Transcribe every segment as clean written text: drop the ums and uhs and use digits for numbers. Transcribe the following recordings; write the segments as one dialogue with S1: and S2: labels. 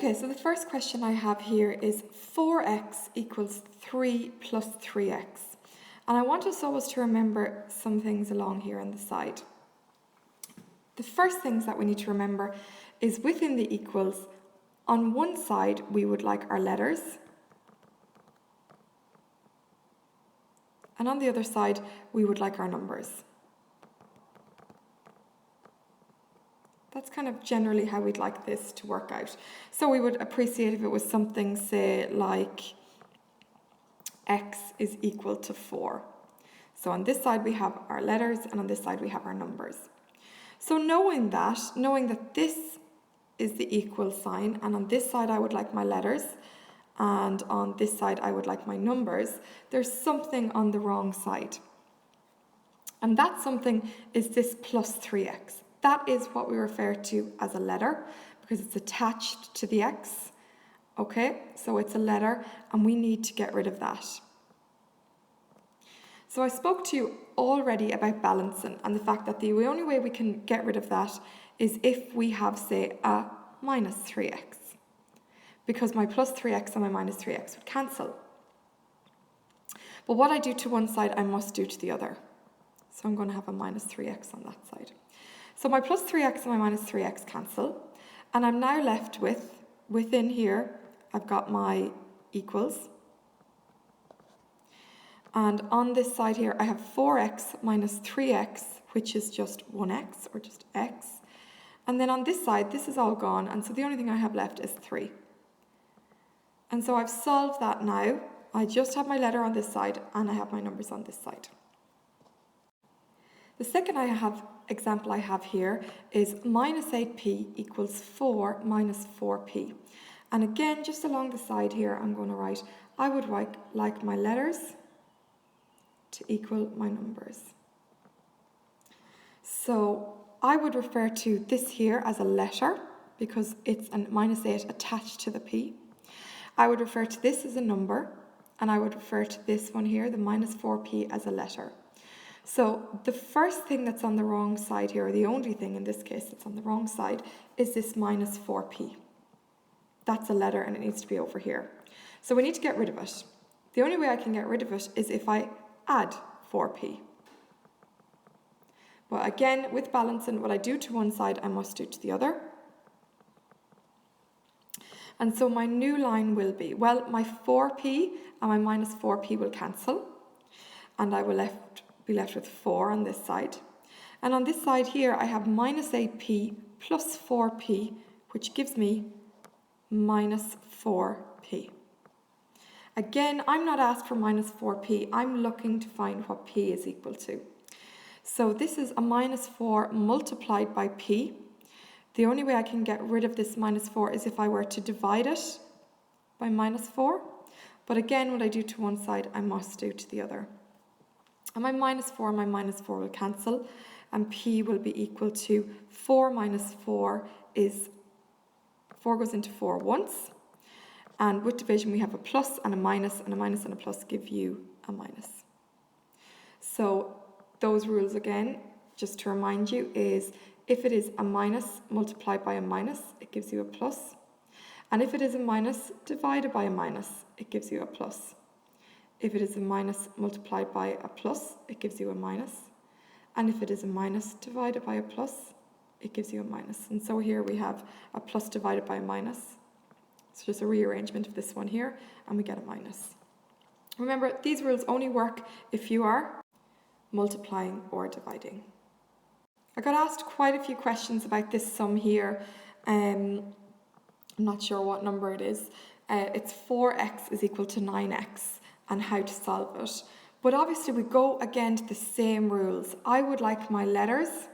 S1: Okay, so the first question I have here is 4x equals 3 plus 3x. And I want us always to remember some things along here on the side. The first things that we need to remember is within the equals, on one side we would like our letters, and on the other side we would like our numbers. That's kind of generally how we'd like this to work out. So we would appreciate if it was something, say, like x is equal to 4. So on this side we have our letters, and on this side we have our numbers. So knowing that this is the equal sign, and on this side I would like my letters, and on this side I would like my numbers, there's something on the wrong side. And that something is this plus 3x. That is what we refer to as a letter, because it's attached to the x. Okay, so it's a letter, and we need to get rid of that. So I spoke to you already about balancing, and the fact that the only way we can get rid of that is if we have, say, a minus 3x. Because my plus 3x and my minus 3x would cancel. But what I do to one side, I must do to the other. So I'm going to have a minus 3x on that side. So my plus 3x and my minus 3x cancel, and I'm now left with, within here, I've got my equals. And on this side here, I have 4x minus 3x, which is just 1x, or just x. And then on this side, this is all gone, and so the only thing I have left is 3. And so I've solved that now. I just have my letter on this side, and I have my numbers on this side. The second example I have here is minus 8p equals 4 minus 4p. And again, just along the side here, I'm going to write, I would like my letters to equal my numbers. So I would refer to this here as a letter, because it's a minus 8 attached to the p. I would refer to this as a number, and I would refer to this one here, the minus 4p, as a letter. So the first thing that's on the wrong side here, or the only thing in this case that's on the wrong side, is this minus 4p. That's a letter, and it needs to be over here. So we need to get rid of it. The only way I can get rid of it is if I add 4p. But again, with balancing, what I do to one side, I must do to the other. And so my new line will be, well, my 4p and my minus 4p will cancel, and I will be left with 4 on this side. And on this side here, I have minus 8p plus 4p, which gives me minus 4p. Again, I'm not asked for minus 4p. I'm looking to find what p is equal to. So this is a minus 4 multiplied by p. The only way I can get rid of this minus 4 is if I were to divide it by minus 4. But again, what I do to one side, I must do to the other. And my minus 4 and my minus 4 will cancel, and p will be equal to 4 minus 4 is, 4 goes into 4 once, and with division we have a plus and a minus, and a minus and a plus give you a minus. So those rules again, just to remind you, is if it is a minus multiplied by a minus, it gives you a plus, and if it is a minus divided by a minus, it gives you a plus. If it is a minus multiplied by a plus, it gives you a minus. And if it is a minus divided by a plus, it gives you a minus. And so here we have a plus divided by a minus. It's just a rearrangement of this one here, and we get a minus. Remember, these rules only work if you are multiplying or dividing. I got asked quite a few questions about this sum here. I'm not sure what number it is. It's 4x is equal to 9x. And how to solve it. But obviously we go again to the same rules. I would like my letters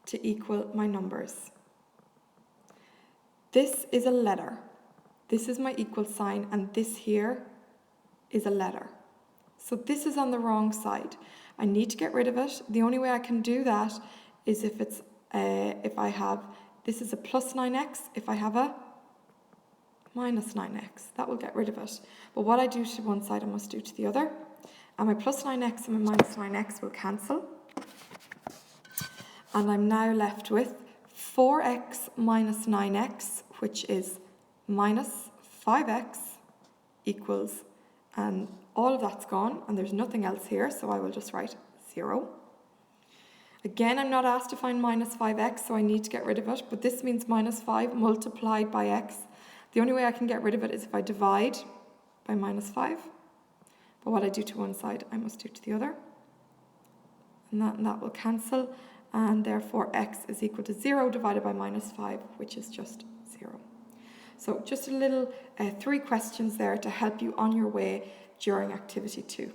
S1: to equal my numbers. This is a letter. This is my equal sign, and this here is a letter. So this is on the wrong side. I need to get rid of it. The only way I can do that is if I have, this is a plus 9x, if I have a minus 9x. That will get rid of it. But what I do to one side, I must do to the other. And my plus 9x and my minus 9x will cancel. And I'm now left with 4x minus 9x, which is minus 5x, equals, and all of that's gone, and there's nothing else here, so I will just write 0. Again, I'm not asked to find minus 5x, so I need to get rid of it, but this means minus 5 multiplied by x. The only way I can get rid of it is if I divide by minus 5. But what I do to one side, I must do to the other. And that will cancel, and therefore x is equal to 0 divided by minus 5, which is just 0. So just a little 3 questions there to help you on your way during activity 2.